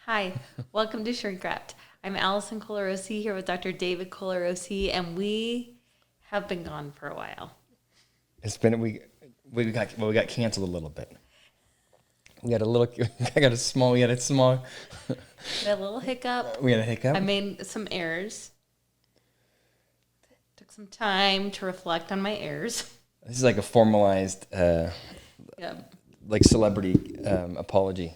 Hi, welcome to Shrink Wrapped. I'm Allison Colorosi here with Dr. David Colorosi, and we have been gone for a while. It's been we got canceled a little bit. We had a little. We had a small. We had a little hiccup. We had a hiccup. I made some errors. Took some time to reflect on my errors. This is like a formalized, like celebrity apology.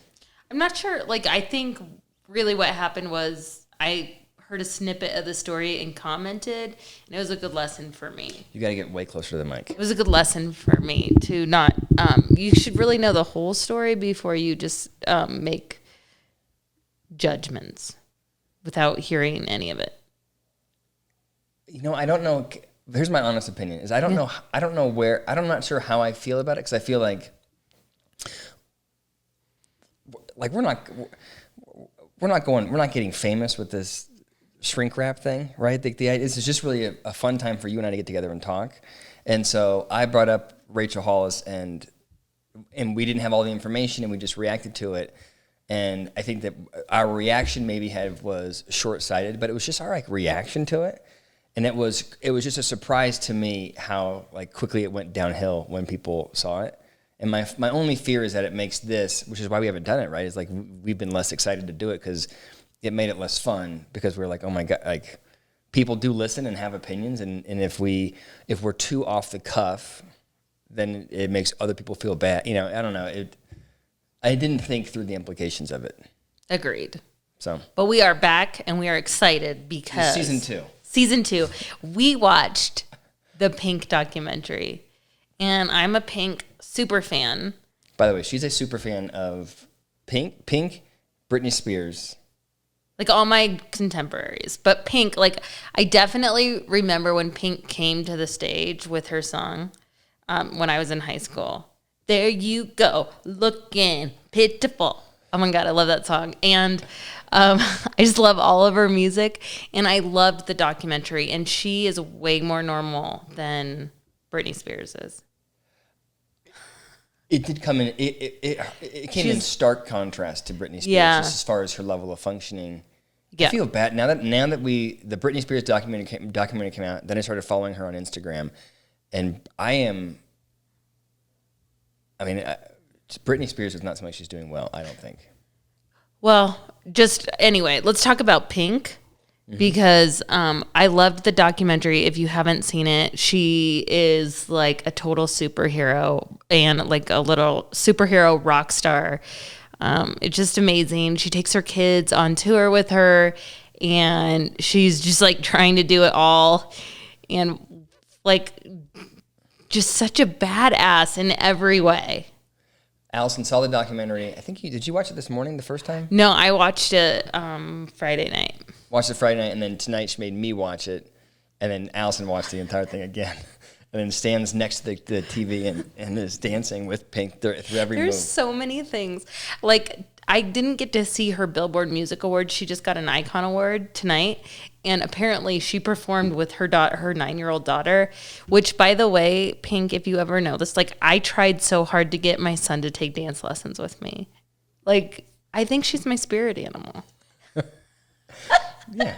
I'm not sure. I think really what happened was I heard a snippet of the story and commented, and it was a good lesson for me. You got to get way closer to the mic. It was a good lesson for me to not, you should really know the whole story before you just make judgments without hearing any of it. You know, I don't know. Here's my honest opinion: is I don't know. I'm not sure how I feel about it, because I feel like we're not getting famous with this shrink wrap thing, right? This is just really a fun time for you and I to get together and talk. And so I brought up Rachel Hollis, and we didn't have all the information, and we just reacted to it. And I think that our reaction was short-sighted, but it was just our reaction to it. And it was just a surprise to me how quickly it went downhill when people saw it. And my only fear is that it makes this, which is why we haven't done it, right? Is we've been less excited to do it because it made it less fun, because we're like, oh my God, people do listen and have opinions, and if we're too off the cuff, then it makes other people feel bad. You know, I don't know. I didn't think through the implications of it. Agreed. So, but we are back, and we are excited because Season 2, we watched the Pink documentary, and I'm a Pink super fan. By the way, she's a super fan of Pink, Britney Spears. All my contemporaries. But Pink, I definitely remember when Pink came to the stage with her song when I was in high school. There you go, looking pitiful. Oh my God, I love that song. And I just love all of her music. And I loved the documentary. And she is way more normal than Britney Spears is. It did come in. It came in stark contrast to Britney Spears, just as far as her level of functioning. Yeah. I feel bad now that the Britney Spears documentary came out. Then I started following her on Instagram, and Britney Spears is not something she's doing well, I don't think. Well, anyway, let's talk about Pink. Because I loved the documentary. If you haven't seen it, she is a total superhero and a little superhero rock star. It's just amazing. She takes her kids on tour with her, and she's just trying to do it all, and just such a badass in every way. Allison saw the documentary. I think did you watch it this morning the first time? No, I watched it Friday night. Watched it Friday night, and then tonight she made me watch it, and then Allison watched the entire thing again, and then stands next to the TV and is dancing with Pink through every move. There's so many things. I didn't get to see her Billboard Music Award. She just got an Icon Award tonight, and apparently she performed with her 9-year-old daughter, which, by the way, Pink, if you ever know this, I tried so hard to get my son to take dance lessons with me. I think she's my spirit animal. Yeah.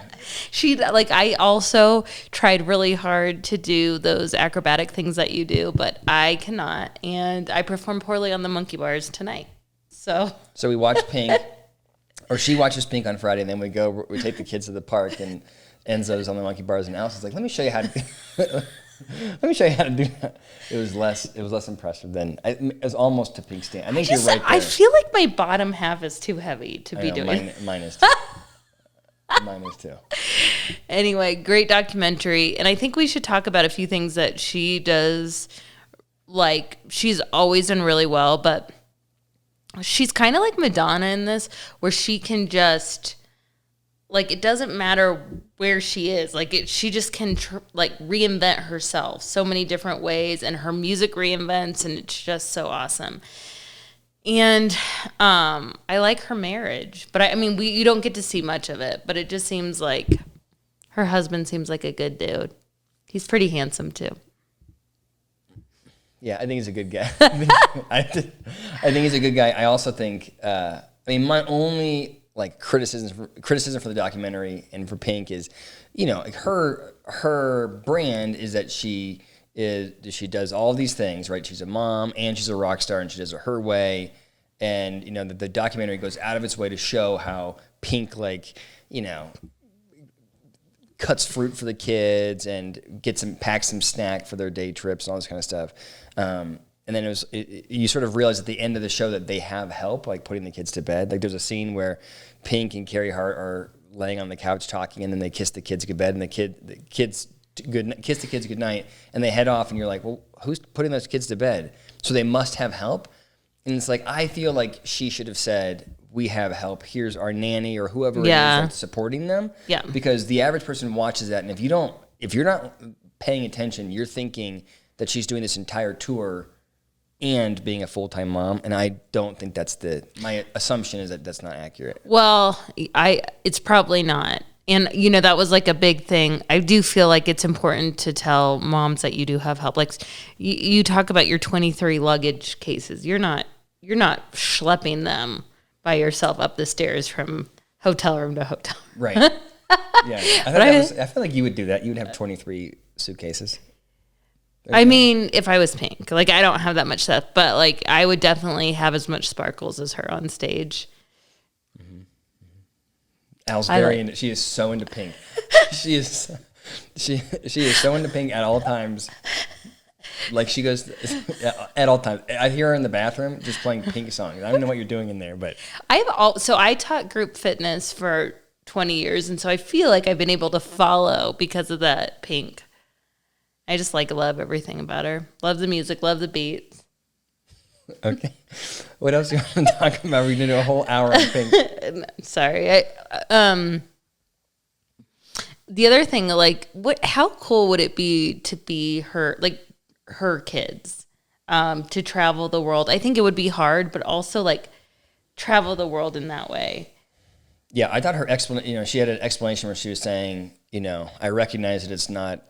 I also tried really hard to do those acrobatic things that you do, but I cannot, and I performed poorly on the monkey bars tonight. So we watch Pink, or she watches Pink on Friday, and then we take the kids to the park, and Enzo's on the monkey bars, and Allison's like, let me show you how to do that. It was less impressive than it was almost to Pink's stand. I think you're right there. I feel like my bottom half is too heavy to be doing. Mine is too. Mine is too. Anyway, great documentary. And I think we should talk about a few things that she does. She's always done really well, but she's kind of like Madonna in this, where she can just, it doesn't matter where she is. She just can, reinvent herself so many different ways, and her music reinvents, and it's just so awesome. And I like her marriage, but you don't get to see much of it, but it just seems like her husband seems like a good dude. He's pretty handsome too. Yeah, I think he's a good guy. I think he's a good guy. I also think, my only like criticism for the documentary and for Pink is, like her brand is that she does all these things, right? She's a mom and she's a rock star and she does it her way. And, the documentary goes out of its way to show how Pink, cuts fruit for the kids and packs some snack for their day trips and all this kind of stuff. And then you sort of realize at the end of the show that they have help, like putting the kids to bed. Like there's a scene where Pink and Carrie Hart are laying on the couch talking, and then they kiss the kids goodbye, and the kids kiss the kids goodnight, and they head off, and you're like, well, who's putting those kids to bed? So they must have help. And it's like, I feel like she should have said, we have help. Here's our nanny or whoever it is that's supporting them. Yeah. Because the average person watches that, and if you're not paying attention, you're thinking that she's doing this entire tour and being a full-time mom, and I don't think my assumption is that that's not accurate. Well, it's probably not. And, that was like a big thing. I do feel like it's important to tell moms that you do have help. Like you talk about your 23 luggage cases. You're not schlepping them by yourself up the stairs from hotel room to hotel room. Right. Yeah. I feel like you would do that. You would have 23 suitcases. I mean, if I was Pink, like I don't have that much stuff, but like I would definitely have as much sparkles as her on stage. Al's she is so into Pink. she is so into Pink at all times. Like she goes at all times. I hear her in the bathroom just playing Pink songs. I don't know what you're doing in there, but so I taught group fitness for 20 years, and so I feel like I've been able to follow because of that Pink. I just love everything about her. Love the music, love the beats. Okay. What else do you want to talk about? We're going to do a whole hour on Pink. Sorry. The other thing, how cool would it be to be her kids, to travel the world? I think it would be hard, but also travel the world in that way. Yeah, I thought her explanation, she had an explanation where she was saying, I recognize that it's not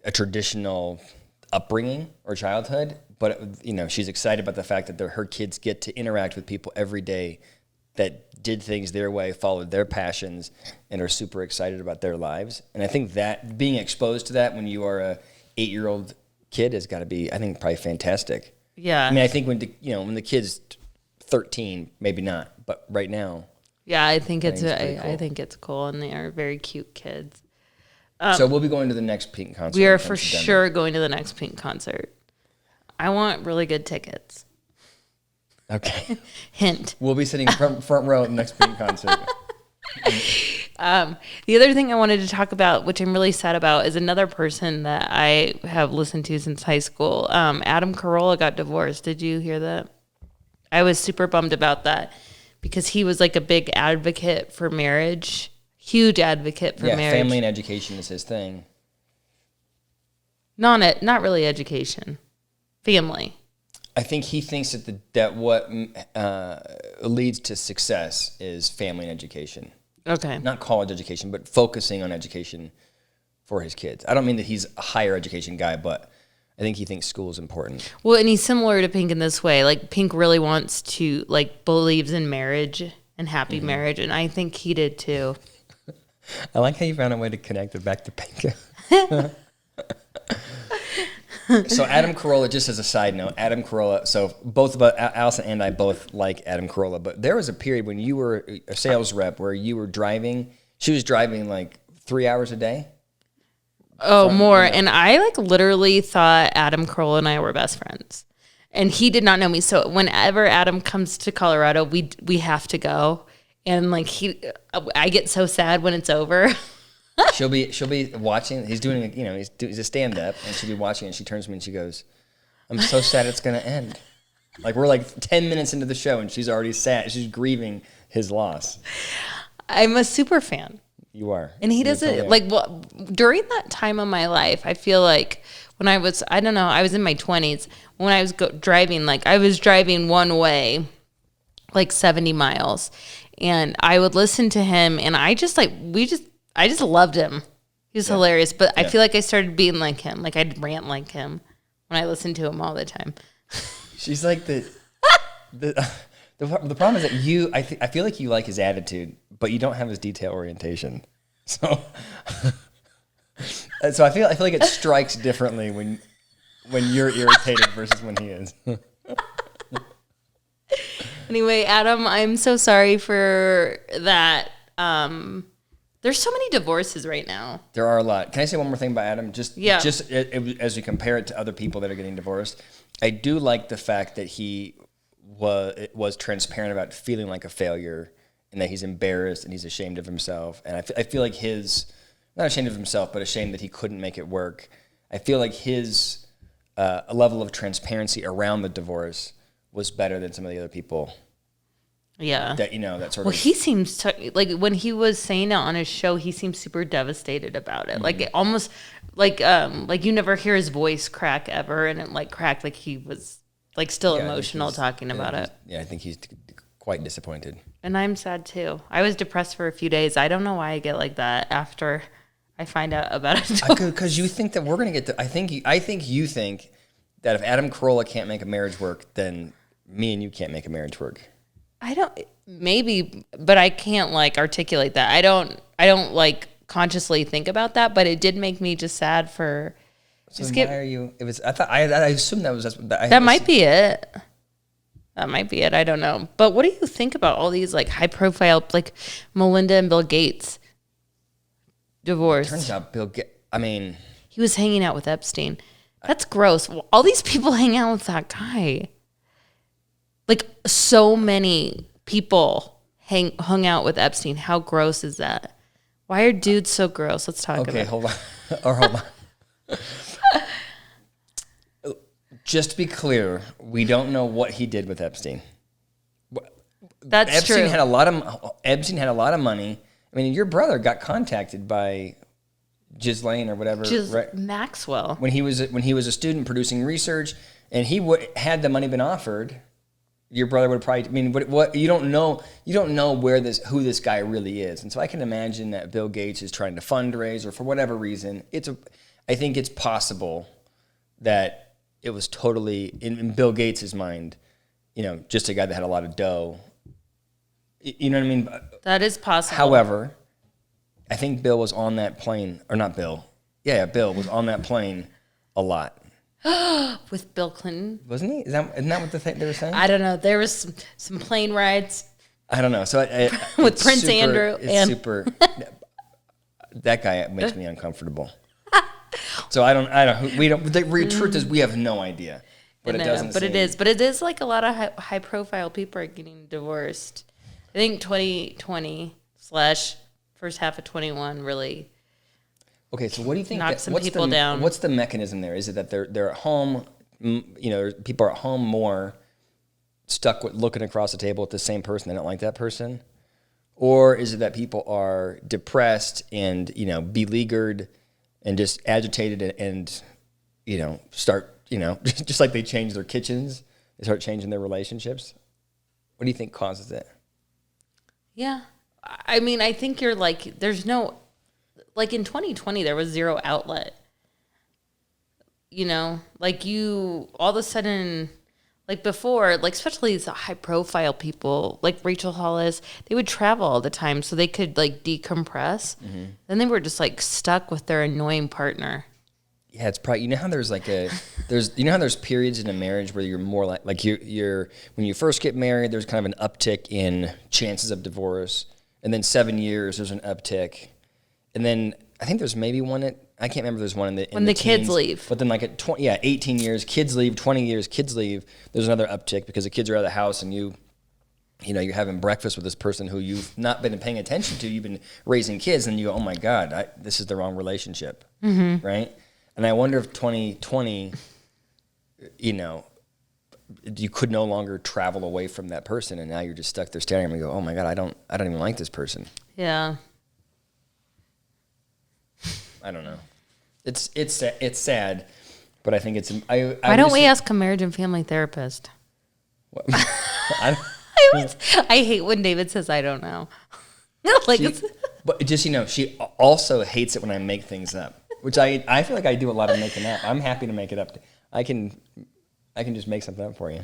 a traditional upbringing or childhood, but she's excited about the fact that her kids get to interact with people every day that did things their way, followed their passions, and are super excited about their lives. And I think that being exposed to that when you are a 8-year-old kid has got to be, I think, probably fantastic. Yeah. I mean, I think when the kid's 13, maybe not, but right now. Yeah, I think it's cool, and they are very cute kids. So we'll be going to the next Pink concert. We are for sure going to the next Pink concert. I want really good tickets. Okay. Hint. We'll be sitting front row at the next Pink concert. The other thing I wanted to talk about, which I'm really sad about, is another person that I have listened to since high school. Adam Carolla got divorced. Did you hear that? I was super bummed about that because he was a big advocate for marriage. Huge advocate for marriage. Yeah, family and education is his thing. Not really education. Family. I think he thinks that what leads to success is family and education. Okay. Not college education, but focusing on education for his kids. I don't mean that he's a higher education guy, but I think he thinks school is important. Well, and he's similar to Pink in this way. Pink really wants to, believes in marriage and happy marriage, and I think he did too. I like how you found a way to connect it back to Pink. So Adam Carolla, just as a side note, Adam Carolla, so Allison and I both like Adam Carolla, but there was a period when you were a sales rep where you were driving, she was driving 3 hours a day? Oh, more. And I literally thought Adam Carolla and I were best friends. And he did not know me. So whenever Adam comes to Colorado, we have to go. And I get so sad when it's over. She'll be watching. He's doing he's a stand up, and she'll be watching, and she turns to me and she goes, "I'm so sad it's gonna end." We're 10 minutes into the show, and she's already sad. She's grieving his loss. I'm a super fan. You are, and he doesn't during that time of my life. I feel like when I was I was in my 20s when I was driving. I was driving one way, 70 miles, and I would listen to him, and I just loved him. He was hilarious, but I feel like I started being like him. I'd rant like him when I listened to him all the time. She's like the The problem is that I feel like you like his attitude, but you don't have his detail orientation. So, so I feel like it strikes differently when you're irritated versus when he is. Anyway, Adam, I'm so sorry for that. There's so many divorces right now. There are a lot. Can I say one more thing about Adam? Just as we compare it to other people that are getting divorced, I do like the fact that he was transparent about feeling like a failure and that he's embarrassed and he's ashamed of himself. And I feel like not ashamed of himself, but ashamed that he couldn't make it work. I feel like his a level of transparency around the divorce was better than some of the other people. Yeah. That, that sort of... Well, he seems like when he was saying it on his show, he seemed super devastated about it. Mm-hmm. Like it almost like you never hear his voice crack ever. And it like cracked like he was like still emotional talking about it. Yeah, I think he's quite disappointed. And I'm sad too. I was depressed for a few days. I don't know why I get like that after I find out about it. Because you think that we're going to get I think you think that if Adam Carolla can't make a marriage work, then me and you can't make a marriage work. Maybe, but I can't like articulate that. I don't like consciously think about that, but it did make me just sad for. So why are you? It was. I assumed that was. That might be it. That might be it. I don't know. But what do you think about all these like high profile, like Melinda and Bill Gates divorce? Turns out he was hanging out with Epstein. That's gross. All these people hang out with that guy. Like so many people hung out with Epstein. How gross is that? Why are dudes so gross? Let's talk about it. Okay, hold on. Just to be clear, we don't know what he did with Epstein. That's Epstein true. Epstein had a lot of money. I mean, your brother got contacted by Ghislaine or whatever, right? Maxwell. When he was a student producing research, and had the money been offered, your brother would probably. I mean, what you don't know who this guy really is, and so I can imagine that Bill Gates is trying to fundraise, or for whatever reason, I think it's possible that it was totally in Bill Gates' mind, just a guy that had a lot of dough. You know what I mean? That is possible. However, I think Bill was on that plane, or not Bill. Yeah, Bill was on that plane a lot. With Bill Clinton, wasn't he? Isn't that what they were saying? I don't know. There was some plane rides. I don't know. So with Prince Andrew, super. That guy makes me uncomfortable. So I don't. We don't. The truth is, we have no idea. But it doesn't. But it is like a lot of high profile people are getting divorced. I think 2020 / first half of 21 really. Okay, so what do you think? Knocked some people down. What's the mechanism there? Is it that they're at home? People are at home more, stuck with looking across the table at the same person. They don't like that person, or is it that people are depressed and beleaguered and just agitated and start just like they change their kitchens, they start changing their relationships? What do you think causes it? Yeah, I mean, I think you're like there's no. Like in 2020, there was zero outlet. Like you, all of a sudden, like before, like especially these high profile people, like Rachel Hollis, they would travel all the time so they could like decompress. Mm-hmm. Then they were just like stuck with their annoying partner. Yeah, it's probably, how there's like how there's periods in a marriage where you're more like you're when you first get married, there's kind of an uptick in chances of divorce. And then 7 years, there's an uptick. And then I think there's maybe one I can't remember. There's one in the kids teens, leave. But then like at 18 years, kids leave. 20 years, kids leave. There's another uptick because the kids are out of the house and you're having breakfast with this person who you've not been paying attention to. You've been raising kids, and you go, oh my God, this is the wrong relationship, mm-hmm. right? And I wonder if 2020, you could no longer travel away from that person, and now you're just stuck there staring at them and go, oh my God, I don't even like this person. Yeah. I don't know. It's sad, but I think it's. Why don't we ask a marriage and family therapist? What? I hate when David says I don't know. But just she also hates it when I make things up, which I feel like I do a lot of making up. I'm happy to make it up. I can just make something up for you.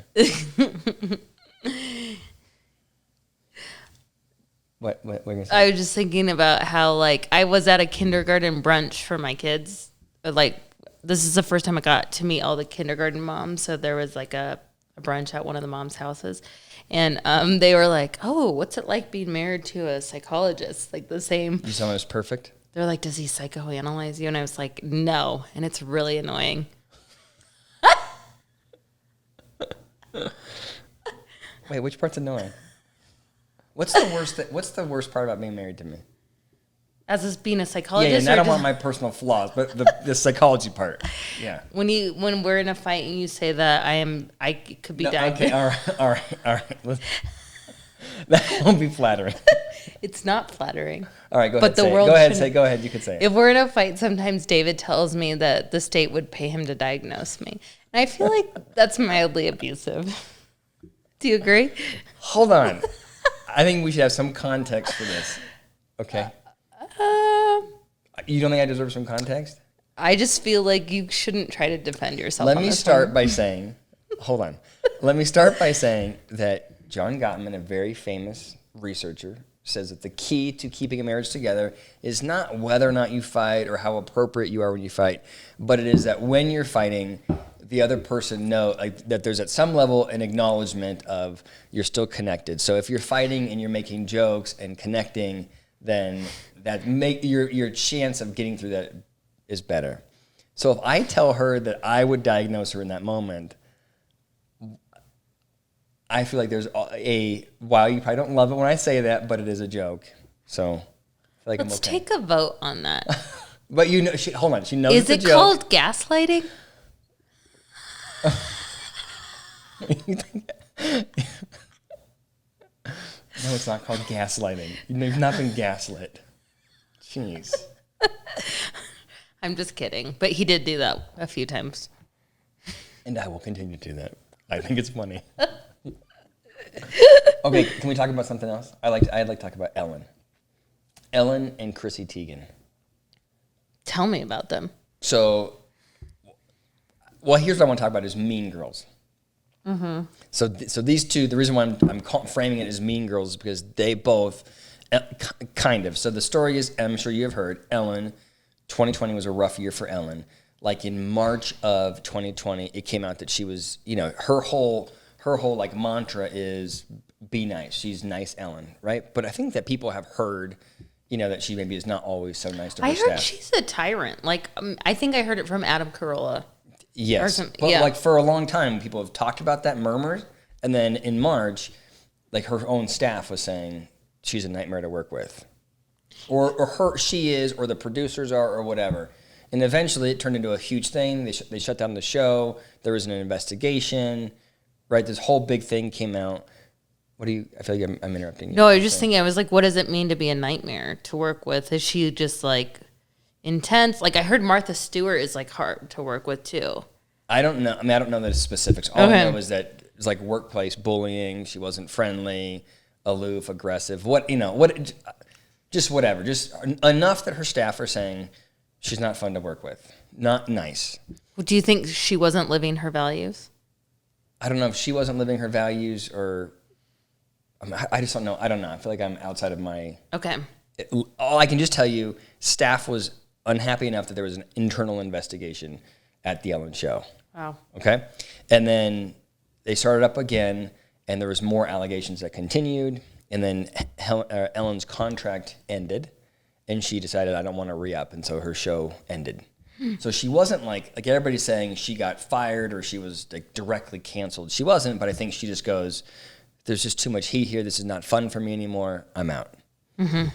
What were you gonna say? I was just thinking about how, like, I was at a kindergarten brunch for my kids. Like, this is the first time I got to meet all the kindergarten moms. So there was like a brunch at one of the moms' houses. And they were like, oh, what's it like being married to a psychologist? Like the same. You saw him as perfect? They're like, does he psychoanalyze you? And I was like, no. And it's really annoying. Wait, which part's annoying? What's the worst part about being married to me? As us being a psychologist? Yeah, and I don't want my personal flaws, but the psychology part. Yeah. When we're in a fight and you say that I could be diagnosed. Okay, all right. That won't be flattering. It's not flattering. All right, go but ahead. Go ahead. You could say it. If we're in a fight, sometimes David tells me that the state would pay him to diagnose me. And I feel like that's mildly abusive. Do you agree? Hold on. I think we should have some context for this. Okay. You don't think I deserve some context? I just feel like you shouldn't try to defend yourself. Let me start by saying, hold on. Let me start by saying that John Gottman, a very famous researcher, says that the key to keeping a marriage together is not whether or not you fight or how appropriate you are when you fight, but it is that when you're fighting, the other person that there's at some level an acknowledgement of you're still connected. So if you're fighting and you're making jokes and connecting, then that make your chance of getting through that is better. So if I tell her that I would diagnose her in that moment, I feel like there's wow, you probably don't love it when I say that, but it is a joke. So I feel like Let's I'm okay. take a vote on that. But hold on, she knows Is it's it a joke. called gaslighting? No, it's not called gaslighting. You've not been gaslit. Jeez. I'm just kidding. But he did do that a few times. And I will continue to do that. I think it's funny. Okay, can we talk about something else? I'd like to talk about Ellen. Ellen and Chrissy Teigen. Tell me about them. So, well, here's what I want to talk about is Mean Girls. Mm-hmm. So these two, the reason why I'm framing it as Mean Girls is because they both, kind of. So the story is, I'm sure you have heard, Ellen, 2020 was a rough year for Ellen. Like in March of 2020, it came out that she was, her whole like mantra is be nice. She's nice Ellen, right? But I think that people have heard, that she maybe is not always so nice to her staff. I heard she's a tyrant. Like, I think I heard it from Adam Carolla. Yes, but like for a long time, people have talked about that, murmured, and then in March, like her own staff was saying she's a nightmare to work with, or she is, or the producers are, or whatever. And eventually, it turned into a huge thing. They shut down the show. There was an investigation, right? This whole big thing came out. I feel like I'm interrupting you. No, I was just thinking. I was like, what does it mean to be a nightmare to work with? Is she just like intense? Like I heard Martha Stewart is like hard to work with too. I don't know. I mean, I don't know the specifics. All I know is that it was like workplace bullying. She wasn't friendly, aloof, aggressive. Just whatever. Just enough that her staff are saying she's not fun to work with. Not nice. Do you think she wasn't living her values? I don't know if she wasn't living her values or I just don't know. I don't know. I feel like I'm outside of my... Okay. All I can just tell you, staff was unhappy enough that there was an internal investigation at the Ellen show. Wow. Okay? And then they started up again, and there was more allegations that continued, and then Ellen's contract ended, and she decided, I don't want to re-up, and so her show ended. So she wasn't like everybody's saying she got fired or she was like directly canceled. She wasn't, but I think she just goes... There's just too much heat here. This is not fun for me anymore. I'm out. Mm-hmm.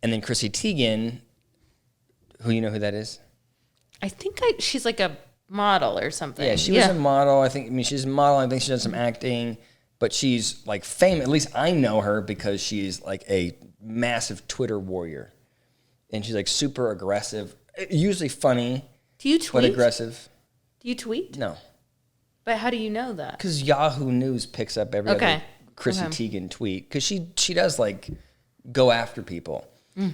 And then Chrissy Teigen, who that is? I think she's like a model or something. Yeah, she was a model. She's a model. I think she did some acting, but she's like famous. At least I know her because she's like a massive Twitter warrior, and she's like super aggressive. Usually funny. Do you tweet? But aggressive. Do you tweet? No. But how do you know that? Because Yahoo News picks up every other Chrissy Teigen tweet. Because she does like go after people.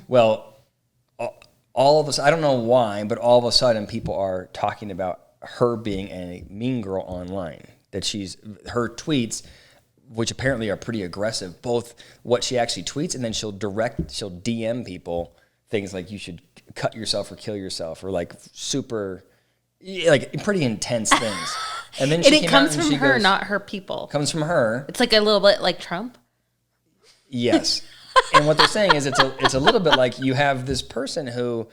Well, all of a sudden, I don't know why, but all of a sudden people are talking about her being a mean girl online. That her tweets which apparently are pretty aggressive, both what she actually tweets and then she'll DM people things like you should cut yourself or kill yourself or like super, like pretty intense things. And then it comes from her, not her people. Comes from her. It's like a little bit like Trump. Yes. And what they're saying is it's a little bit like you have this person who,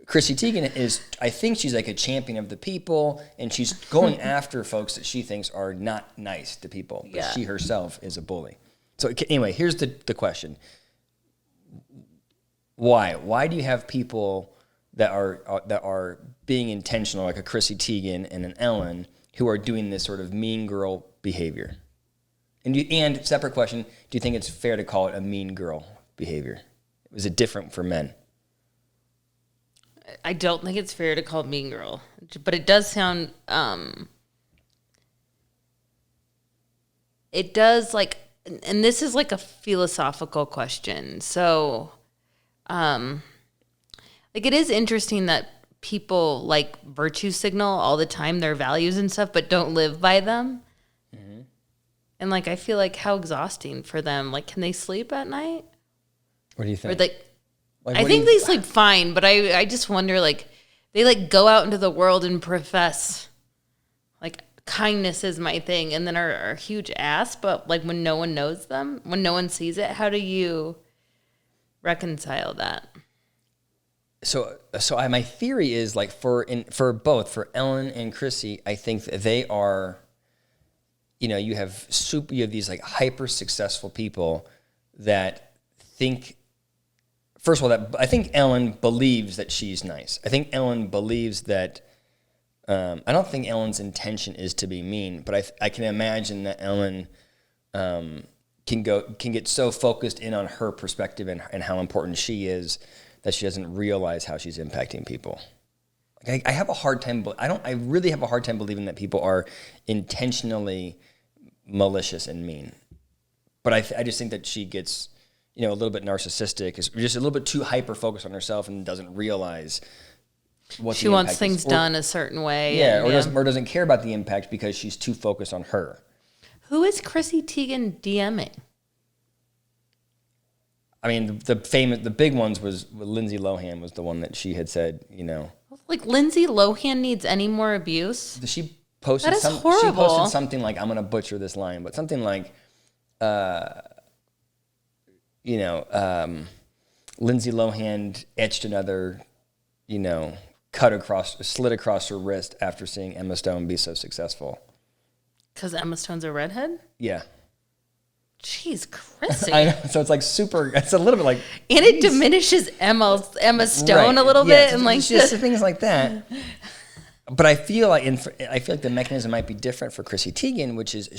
Chrissy Teigen is, I think she's like a champion of the people, and she's going after folks that she thinks are not nice to people. But she herself is a bully. So anyway, here's the question. Why? Why do you have people that are being intentional, like a Chrissy Teigen and an Ellen, who are doing this sort of mean girl behavior? And separate question, do you think it's fair to call it a mean girl behavior? Was it different for men? I don't think it's fair to call it mean girl, but it does sound, it does like, and this is like a philosophical question. So, like it is interesting that people like virtue signal all the time their values and stuff, but don't live by them. Mm-hmm. And like, I feel like how exhausting for them. Like, can they sleep at night? What do you think? Or I think they sleep fine, but I just wonder, like, they like go out into the world and profess like kindness is my thing, and then are huge ass, but like when no one knows them, when no one sees it, how do you reconcile that? So my theory is like for both, for Ellen and Chrissy, I think that they are, you have these like hyper successful people that think. First of all, I think Ellen believes that she's nice. I think Ellen believes that. I don't think Ellen's intention is to be mean, but I can imagine that Ellen can get so focused in on her perspective and how important she is that she doesn't realize how she's impacting people. Like I have a hard time. I really have a hard time believing that people are intentionally malicious and mean. But I just think that she gets, a little bit narcissistic, is just a little bit too hyper focused on herself and doesn't realize what she wants things done a certain way. Yeah, or doesn't care about the impact because she's too focused on her. Who is Chrissy Teigen DMing? I mean, the big ones was Lindsay Lohan was the one that she had said, Like Lindsay Lohan needs any more abuse? She posted horrible. She posted something like, I'm going to butcher this line, but something like, Lindsay Lohan etched another, slit across her wrist after seeing Emma Stone be so successstone. Because Emma Stone's a redhead? Yeah. Jeez, Chrissy. I know. So it's like super, it's a little bit like. And it diminishes Emma Stone a little bit. And like just things like that. But I feel like the mechanism might be different for Chrissy Teigen, which is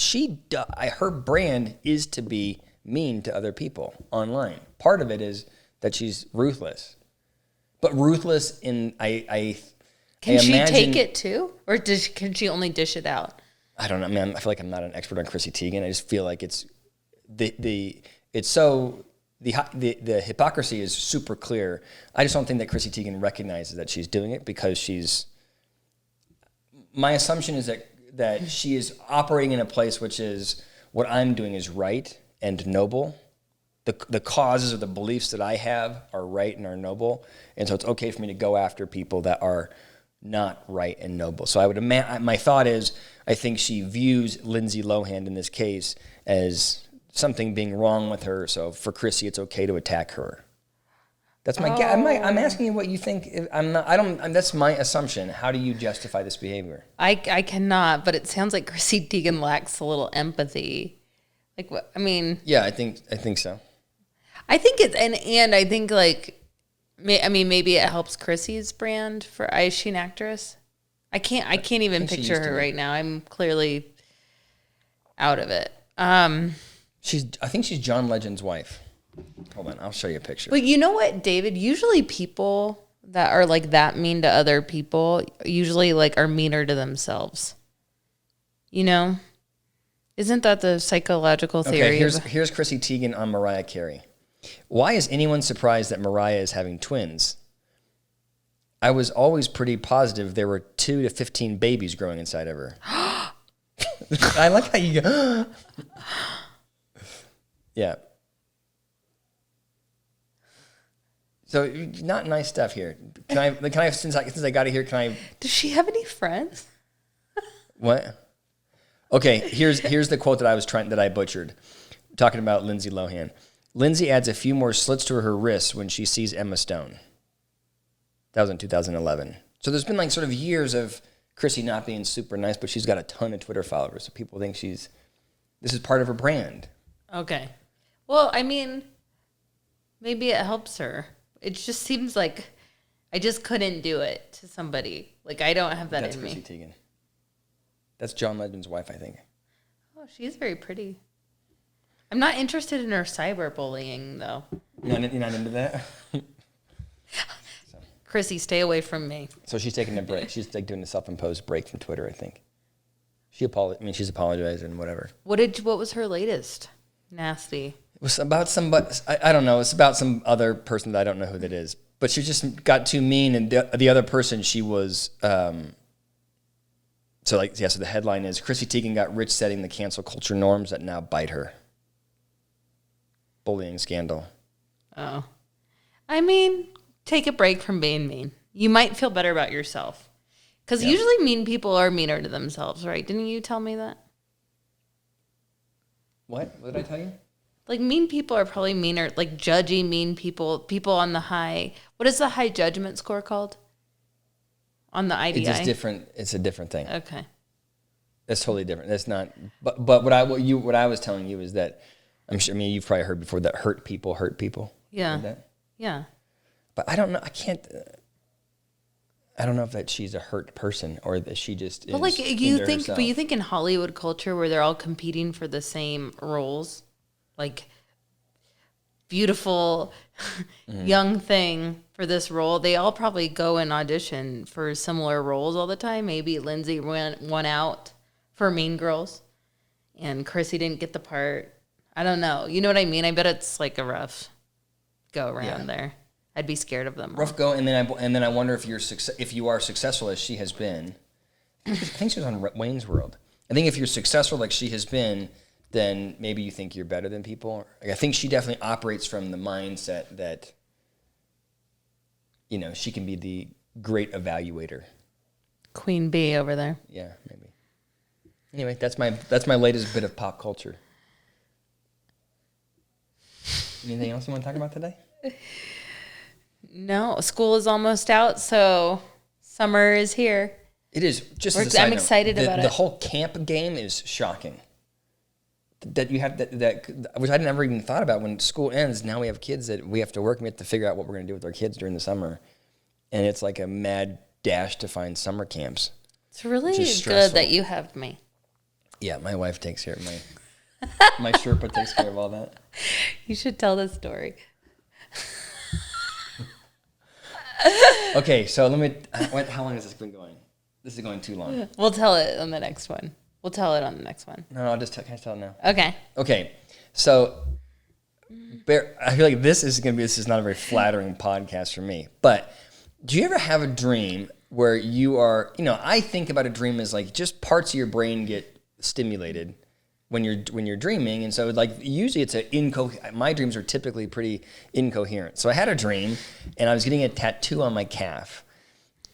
her brand is to be mean to other people online. Part of it is that she's ruthless. But ruthless in, Can she take it too? Or can she only dish it out? I don't know. I mean, I feel like I'm not an expert on Chrissy Teigen. I just feel like it's the hypocrisy is super clear. I just don't think that Chrissy Teigen recognizes that she's doing it because my assumption is that she is operating in a place which is what I'm doing is right and noble. The causes or the beliefs that I have are right and are noble, and so it's okay for me to go after people that are not right and noble. So my thought is, I think she views Lindsay Lohan in this case as something being wrong with her. So for Chrissy, it's okay to attack her. That's my guess. I'm asking you what you think. That's my assumption. How do you justify this behavior? I cannot, but it sounds like Chrissy Teigen lacks a little empathy. Like what? I mean. Yeah, I think so. I think it's and I think like, maybe it helps Chrissy's brand. Is she an actress? I can't even picture her right now. I'm clearly out of it. I think she's John Legend's wife. Hold on, I'll show you a picture. But you know what, David? Usually people that are like that mean to other people usually like are meaner to themselves. Isn't that the psychological theory? Okay, here's Chrissy Teigen on Mariah Carey. Why is anyone surprised that Mariah is having twins? I was always pretty positive there were 2 to 15 babies growing inside of her. I like how you go. Yeah. So not nice stuff here. Can I since I got it here, can I? Does she have any friends? What? Okay, here's the quote that I butchered. Talking about Lindsay Lohan. Lindsay adds a few more slits to her wrists when she sees Emma Stone. That was in 2011. So there's been like sort of years of Chrissy not being super nice, but she's got a ton of Twitter followers. So people think this is part of her brand. Okay. Well, I mean, maybe it helps her. It just seems like I just couldn't do it to somebody. Like, I don't have that in me. That's Chrissy Teigen. That's John Legend's wife, I think. Oh, she's very pretty. I'm not interested in her cyberbullying, though. You're not into that? Chrissy, stay away from me. So she's taking a break. She's like doing a self-imposed break from Twitter, I think. She's apologized and whatever. What was her latest? Nasty. It was about somebody, I don't know. It's about some other person that I don't know who that is. But she just got too mean, and the other person, she was... So the headline is, Chrissy Teigen got rich setting the cancel culture norms that now bite her. Bullying scandal. Oh. I mean, take a break from being mean. You might feel better about yourself. Because usually mean people are meaner to themselves, right? Didn't you tell me that? What? What did I tell you? Like, mean people are probably meaner, like judgy mean people on the high... What is the high judgment score called? On the IDI? It's just different. It's a different thing. Okay. That's totally different. That's not... But what I was telling you is that... you've probably heard before that hurt people hurt people. Yeah. Heard that? Yeah. But I don't know. I don't know if that she's a hurt person or that she just is. But like you think, herself. but you think in Hollywood culture where they're all competing for the same roles, like beautiful young thing for this role, they all probably go and audition for similar roles all the time. Maybe Lindsay won out for Mean Girls, and Chrissy didn't get the part. I don't know. You know what I mean? I bet it's like a rough go around there. I'd be scared of them. Rough go, and then I wonder if you are successful as she has been. I think she was on Wayne's World. I think if you're successful like she has been, then maybe you think you're better than people. Like, I think she definitely operates from the mindset that she can be the great evaluator. Queen Bee over there. Yeah, maybe. Anyway, that's my latest bit of pop culture. Anything else you want to talk about today? No, school is almost out, so summer is here. It is. Just as a side I'm note, excited about it. The whole camp game is shocking. That you have that which I never even thought about when school ends. Now we have kids that we have to work and we have to figure out what we're going to do with our kids during the summer. And it's like a mad dash to find summer camps. It's really good that you have me. Yeah, my wife takes care of my Sherpa takes care of all that. You should tell the story. Okay, so how long has this been going? This is going too long. We'll tell it on the next one. Can No, can I tell it now? Okay. So I feel like this is not a very flattering podcast for me, but do you ever have a dream where you are, I think about a dream as like just parts of your brain get stimulated when you're dreaming, and so like usually it's my dreams are typically pretty incoherent. So I had a dream, and I was getting a tattoo on my calf,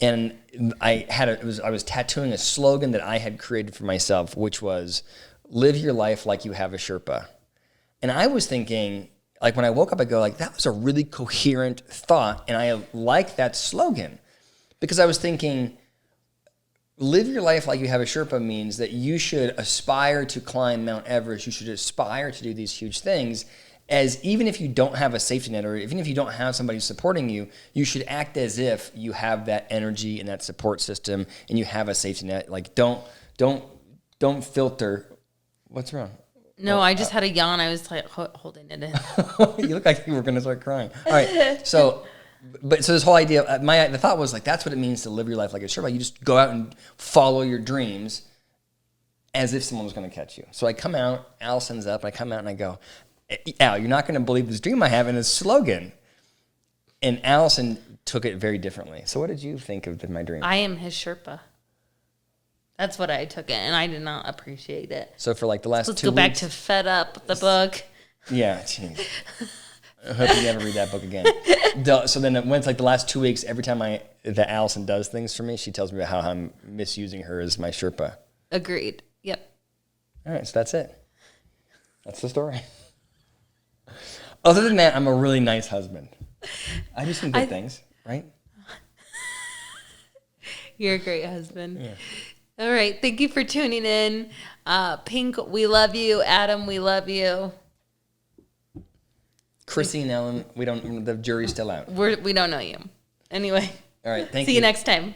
and I was tattooing a slogan that I had created for myself, which was "Live your life like you have a Sherpa." And I was thinking, like when I woke up, I go like, that was a really coherent thought, and I like that slogan because I was thinking, live your life like you have a Sherpa means that you should aspire to climb Mount Everest. You should aspire to do these huge things, as even if you don't have a safety net or even if you don't have somebody supporting you, you should act as if you have that energy and that support system and you have a safety net. Like don't filter. What's wrong? No, I just had a yawn. I was like holding it in. You look like you were going to start crying. All right. So this whole idea, the thought was like, that's what it means to live your life like a Sherpa. You just go out and follow your dreams as if someone was going to catch you. So I come out, Allison's up, and I come out and I go, Al, you're not going to believe this dream I have and this slogan. And Allison took it very differently. So what did you think of my dream? I am his Sherpa. That's what I took it, and I did not appreciate it. So for like the last 2 weeks. Let's go back to Fed Up, the book. Yeah. Geez. I hope you never read that book again. So then it went like the last 2 weeks, every time that Allison does things for me, she tells me about how I'm misusing her as my Sherpa. Agreed. Yep. All right, so that's it. That's the story. Other than that, I'm a really nice husband. I do some good things, right? You're a great husband. Yeah. All right. Thank you for tuning in. Pink, we love you. Adam, we love you. Chrissy and Ellen, the jury's still out. We don't know you. Anyway. All right. Thank you. See you next time.